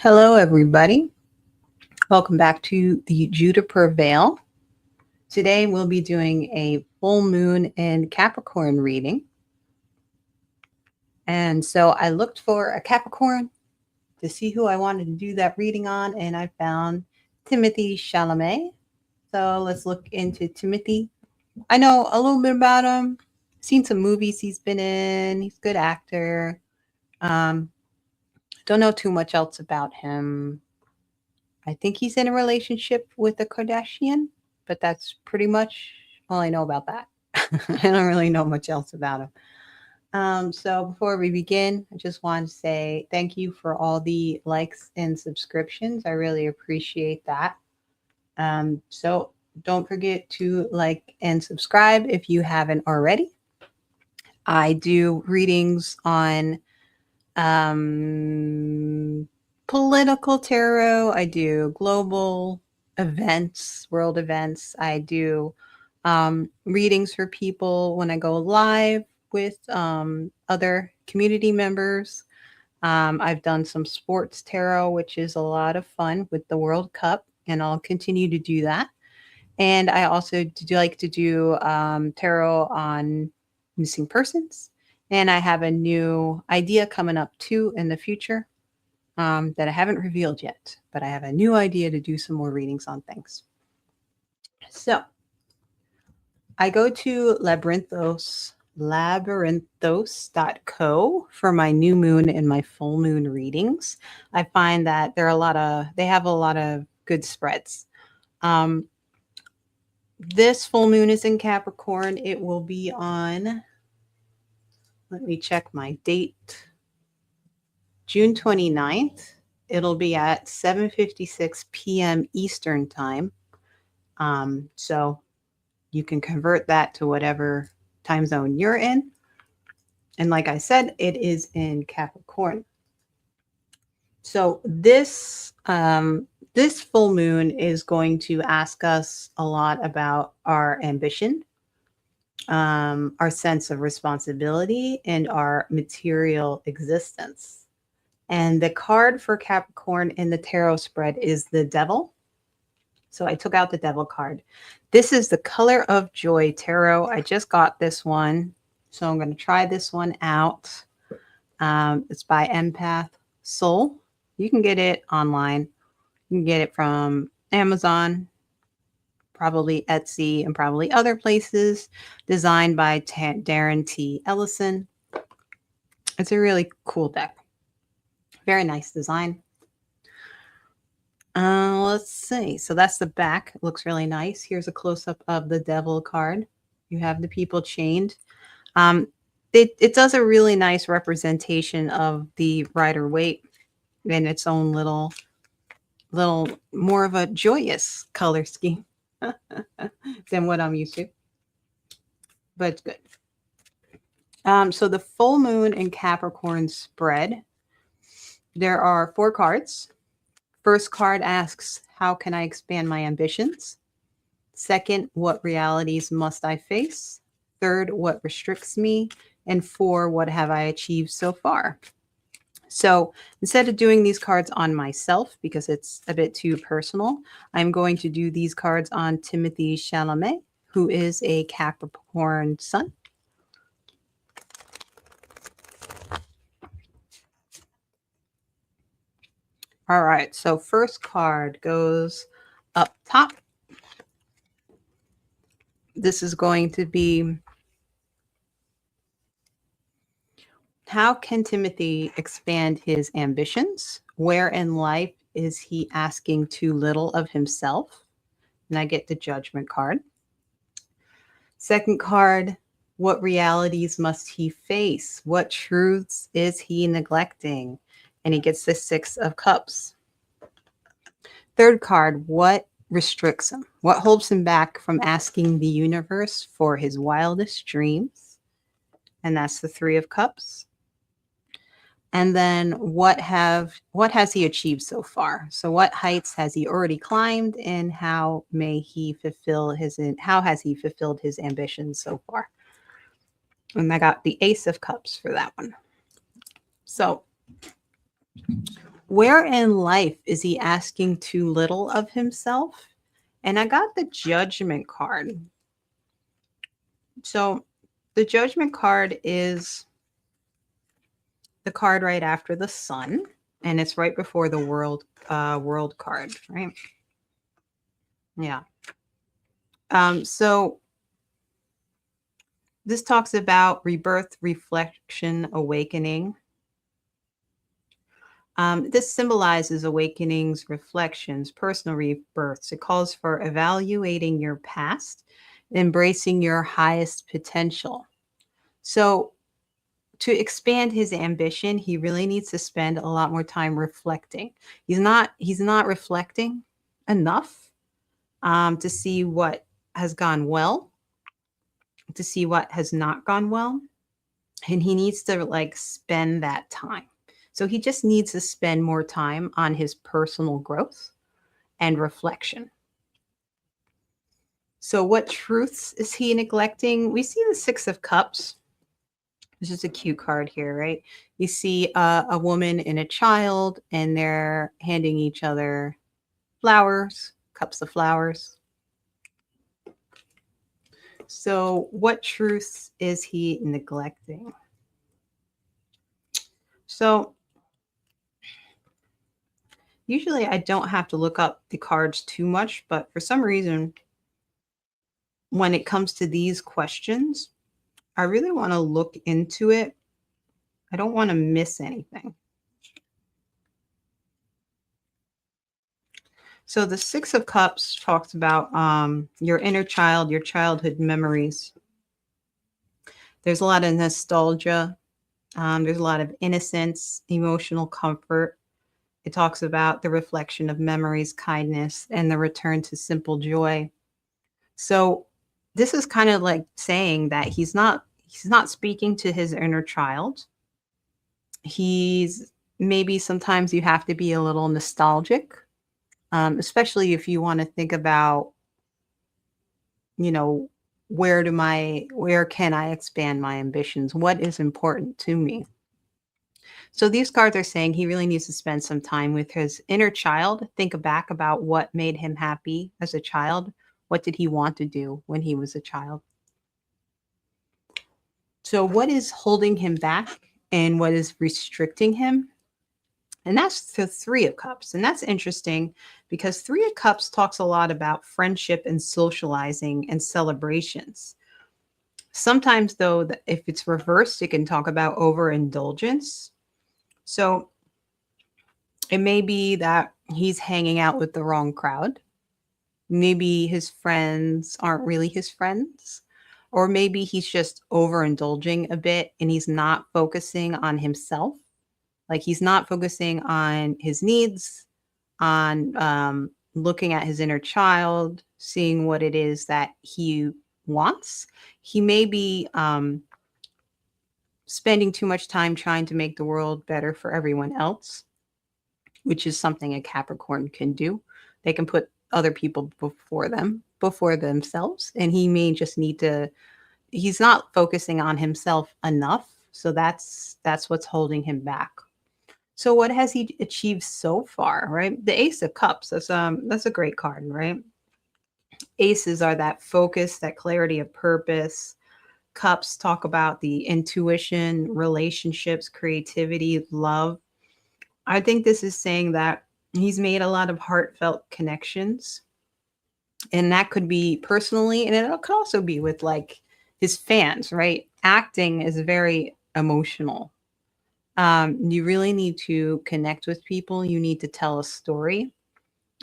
Hello, everybody. Welcome back to the Juniper Veil. Today, we'll be doing a full moon in Capricorn reading. And so I looked for a Capricorn to see who I wanted to do that reading on, and I found Timothée Chalamet. So let's look into Timothy. I know a little bit about him, seen some movies he's been in. He's a good actor. Don't know too much else about him. I think he's in a relationship with a Kardashian, but that's pretty much all I know about that. I don't really know much else about him. So before we begin, I just want to say thank you for all the likes and subscriptions. I really appreciate that. So don't forget to like and subscribe if you haven't already. I do readings on political tarot. I do global events, world events. I do readings for people when I go live with other community members. I've done some sports tarot, which is a lot of fun with the World Cup, and I'll continue to do that. And I also do like to do tarot on missing persons. And I have a new idea coming up too in the future that I haven't revealed yet, but I have a new idea to do some more readings on things. So I go to labyrinthos.co for my new moon and my full moon readings. I find that they have a lot of good spreads. This full moon is in Capricorn. It will be on, let me check my date, June 29th. It'll be at 7:56 p.m. Eastern time. So you can convert that to whatever time zone you're in. And like I said, it is in Capricorn. So this full moon is going to ask us a lot about our ambition, our sense of responsibility, and our material existence. And the card for Capricorn in the tarot spread is the Devil. So I took out the Devil card. This is the Color of Joy Tarot. I just got this one. So I'm going to try this one out. It's by Empath Soul. You can get it online. You can get it from Amazon, probably Etsy, and probably other places. Designed by Darren T. Ellison. It's a really cool deck. Very nice design. Let's see. So that's the back. It looks really nice. Here's a close-up of the Devil card. You have the people chained. It does a really nice representation of the Rider-Waite in its own little more of a joyous color scheme than what I'm used to. But it's good. So the full moon in Capricorn spread. There are 4 cards. First card asks, how can I expand my ambitions? Second, what realities must I face? Third, what restricts me? And 4, what have I achieved so far? So instead of doing these cards on myself, because it's a bit too personal, I'm going to do these cards on Timothée Chalamet, who is a Capricorn sun. All right, so first card goes up top. This is going to be, how can Timothy expand his ambitions? Where in life is he asking too little of himself? And I get the Judgment card. Second card, what realities must he face? What truths is he neglecting? And he gets the 6 of Cups. Third card, what restricts him? What holds him back from asking the universe for his wildest dreams? And that's the 3 of Cups. And then what has he achieved so far? So what heights has he already climbed, and how has he fulfilled his ambitions so far? And I got the Ace of Cups for that one. So Where in life is he asking too little of himself? And I got the Judgment card. So the Judgment card is the card right after the Sun, and it's right before the World card, right? Yeah. So this talks about rebirth, reflection, awakening. This symbolizes awakenings, reflections, personal rebirths. It calls for evaluating your past, embracing your highest potential. So, to expand his ambition, he really needs to spend a lot more time reflecting. He's not reflecting enough to see what has gone well, to see what has not gone well, and he needs to like spend that time. So he just needs to spend more time on his personal growth and reflection. So what truths is he neglecting? We see the 6 of Cups. This is a cute card here, right? You see a woman and a child, and they're handing each other flowers, cups of flowers. So what truths is he neglecting? So usually I don't have to look up the cards too much, but for some reason, when it comes to these questions, I really want to look into it. I don't want to miss anything. So the 6 of Cups talks about your inner child, your childhood memories. There's a lot of nostalgia. There's a lot of innocence, emotional comfort. It talks about the reflection of memories, kindness, and the return to simple joy. So this is kind of like saying that he's not speaking to his inner child. He's maybe sometimes you have to be a little nostalgic, especially if you want to think about, you know, where can I expand my ambitions? What is important to me? So these cards are saying he really needs to spend some time with his inner child, think back about what made him happy as a child. What did he want to do when he was a child? So what is holding him back and what is restricting him? And that's the 3 of Cups. And that's interesting because 3 of Cups talks a lot about friendship and socializing and celebrations. Sometimes, though, if it's reversed, it can talk about overindulgence. So it may be that he's hanging out with the wrong crowd. Maybe his friends aren't really his friends. Or maybe he's just overindulging a bit and he's not focusing on himself. Like he's not focusing on his needs, on looking at his inner child, seeing what it is that he wants. He may be spending too much time trying to make the world better for everyone else, which is something a Capricorn can do. They can put other people before themselves. And he may just need to, he's not focusing on himself enough. So that's what's holding him back. So what has he achieved so far, right? The Ace of Cups, that's a great card, right? Aces are that focus, that clarity of purpose. Cups talk about the intuition, relationships, creativity, love. I think this is saying that he's made a lot of heartfelt connections. And that could be personally, and it could also be with like his fans, right? Acting is very emotional. You really need to connect with people. You need to tell a story.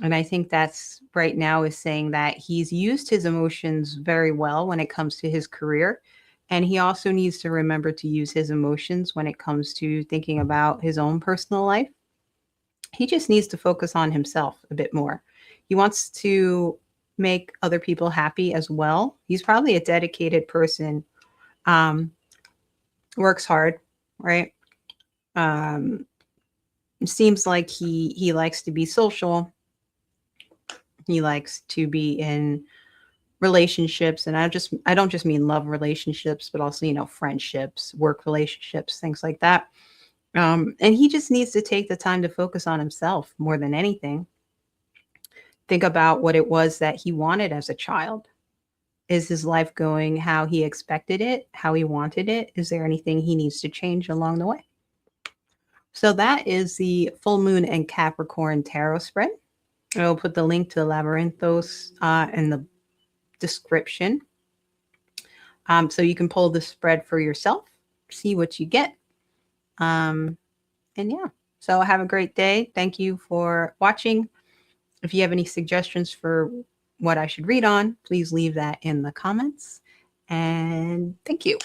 And I think that's right now is saying that he's used his emotions very well when it comes to his career. And he also needs to remember to use his emotions when it comes to thinking about his own personal life. He just needs to focus on himself a bit more. He wants to make other people happy as well. He's probably a dedicated person, um, works hard, right? Um, seems like he likes to be social. He likes to be in relationships, and I don't just mean love relationships, but also friendships, work relationships, things like that. And he just needs to take the time to focus on himself more than anything. Think about what it was that he wanted as a child. Is his life going how he expected it, how he wanted it? Is there anything he needs to change along the way? So that is the full moon and Capricorn tarot spread. I will put the link to the Labyrinthos in the description. So you can pull the spread for yourself, see what you get. And yeah, so have a great day. Thank you for watching. If you have any suggestions for what I should read on, please leave that in the comments. And thank you.